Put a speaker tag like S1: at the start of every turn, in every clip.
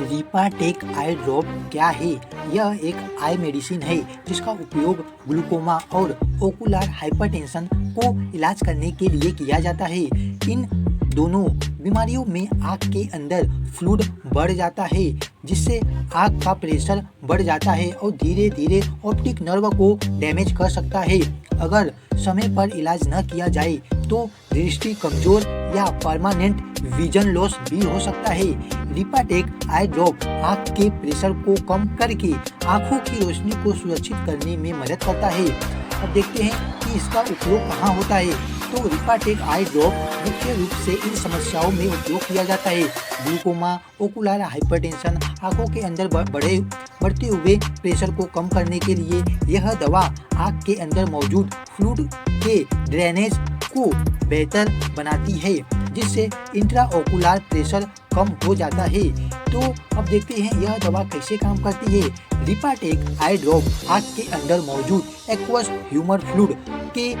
S1: रिपाटेक आई drop क्या है? यह एक आई मेडिसिन है जिसका उपयोग ग्लूकोमा और ओकुलर हाइपरटेंशन को इलाज करने के लिए किया जाता है। इन दोनों बीमारियों में आँख के अंदर फ्लूइड बढ़ जाता है जिससे आँख का प्रेशर बढ़ जाता है और धीरे धीरे ऑप्टिक नर्व को डैमेज कर सकता है। अगर समय पर इलाज न किया जाए तो दृष्टि कमजोर या परमानेंट विजन लॉस भी हो सकता है। रिपाटेक आई ड्रॉप आँख के प्रेशर को कम करके आँखों की रोशनी को सुरक्षित करने में मदद करता है। अब देखते हैं कि इसका उपयोग कहाँ होता है। तो रिपाटेक आई ड्रॉप मुख्य रूप से इन समस्याओं में उपयोग किया जाता है। ग्लूकोमा, ओकुलर हाइपरटेंशन, आँखों के अंदर बढ़ते हुए प्रेशर को कम करने के लिए यह दवा आँख के अंदर मौजूद फ्लूइड के ड्रेनेज को बेहतर बनाती है जिससे इंट्राओकुलर प्रेशर कम हो जाता है। तो अब देखते हैं यह दवा कैसे काम करती है। रिपाटेक आई ड्रॉप आँख के अंदर मौजूद एक्वस ह्यूमर फ्लूइड के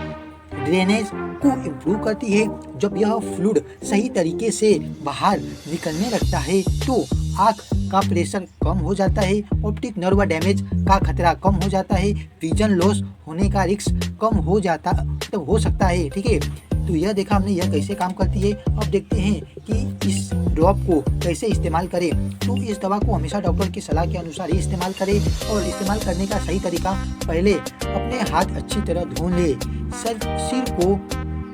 S1: ड्रेनेज को इम्प्रूव करती है। जब यह फ्लूइड सही तरीके से बाहर निकलने लगता है तो आँख का प्रेशर कम हो जाता है, ऑप्टिक नर्व डैमेज का खतरा कम हो जाता है, विजन लॉस होने का रिस्क कम हो सकता है। ठीक है, तो यह देखा हमने यह कैसे काम करती है। अब देखते हैं कि इस ड्रॉप को कैसे इस्तेमाल करें। तो इस दवा को हमेशा डॉक्टर की सलाह के अनुसार ही इस्तेमाल करें और इस्तेमाल करने का सही तरीका, पहले अपने हाथ अच्छी तरह धो ले, सिर को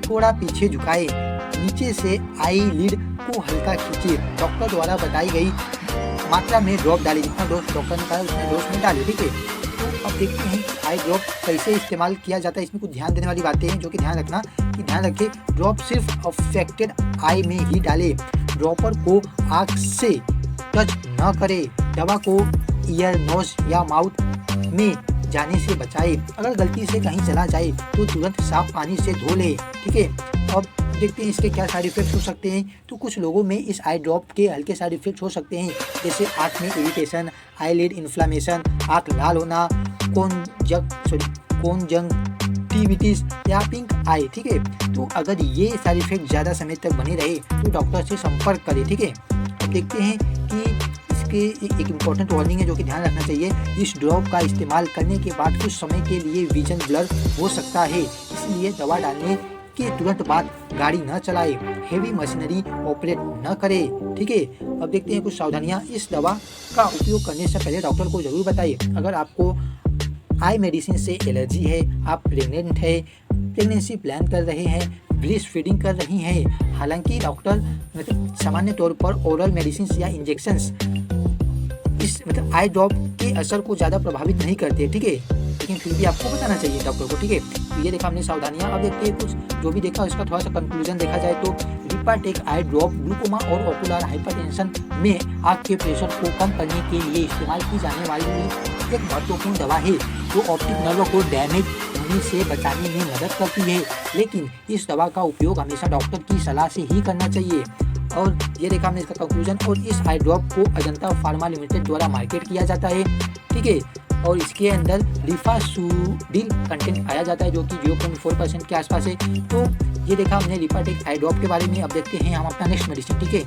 S1: थोड़ा पीछे झुकाए, नीचे से आई लिड को हल्का खींचे, डॉक्टर द्वारा बताई गई मात्रा में ड्रॉप डालें, जितना डोज डॉक्टर ने कहा उतने डोज में डालें। ठीक है, तो अब देखते हैं आई ड्रॉप कैसे इस्तेमाल किया जाता है। इसमें कुछ ध्यान देने वाली बातें हैं जो कि ध्यान रखें। ड्रॉप सिर्फ अफेक्टेड आई में ही डालें, ड्रॉपर को आँख से टच न करें, दवा को ईयर, नोज या माउथ में जाने से बचाए, अगर गलती से कहीं चला जाए तो तुरंत साफ पानी से धो ले। ठीक है, अब देखते हैं इसके क्या साइड इफेक्ट्स हो सकते हैं। तो कुछ लोगों में इस आई ड्रॉप के हल्के साइड इफेक्ट्स हो सकते हैं, जैसे आँख में इरिटेशन, आईलिड इन्फ्लामेशन, आँख लाल होना, कॉन्जंक्टिविटिस या पिंक आई। ठीक है, तो अगर ये साइड इफेक्ट ज़्यादा समय तक बने रहे तो डॉक्टर से संपर्क करें। ठीक है, अब देखते हैं कि एक इम्पॉर्टेंट वार्निंग है जो कि ध्यान रखना चाहिए। इस ड्रॉप का इस्तेमाल करने के बाद कुछ समय के लिए विजन ब्लर हो सकता है, इसलिए दवा डालने के तुरंत बाद गाड़ी न चलाए, हेवी मशीनरी ऑपरेट न करे। ठीक है, अब देखते हैं कुछ सावधानियां। इस दवा का उपयोग करने से पहले डॉक्टर को जरूर बताइए। अगर आपको आई मेडिसिन से एलर्जी है, आप प्रेग्नेंट है, प्रेगनेंसी प्लान कर रहे हैं, ब्रेस्ट फीडिंग कर रही हैं, हालांकि डॉक्टर सामान्य तौर पर ओरल मेडिसिन या इंजेक्शंस इस आई ड्रॉप के असर को ज़्यादा प्रभावित नहीं करते। ठीक है, लेकिन फिर भी आपको बताना चाहिए डॉक्टर को। ठीक है, तो ये देखा हमने सावधानियां। अब देखते हैं कुछ जो भी देखा उसका थोड़ा सा कंक्लूजन देखा जाए तो रिपाटेक आई ड्रॉप ग्लूकोमा और ओकुलर हाइपरटेंशन में आँख के प्रेशर को कम करने के लिए इस्तेमाल की जाने वाली एक महत्वपूर्ण दवा है जो ऑप्टिक नर्व को डैमेज होने से बचाने में मदद करती है। लेकिन इस दवा का उपयोग हमेशा डॉक्टर की सलाह से ही करना चाहिए। और ये देखा हमने इसका कंक्लूजन। और इस आई ड्रॉप को अजंता फार्मा लिमिटेड द्वारा मार्केट किया जाता है। ठीक है, और इसके अंदर रिफासूडिल कंटेंट पाया जाता है जो कि 0.4% के आसपास है। तो ये देखा हमने रिपाटेक आई ड्रॉप के बारे में। अब देखते हैं हम अपना नेक्स्ट मेडिसिन। ठीक है।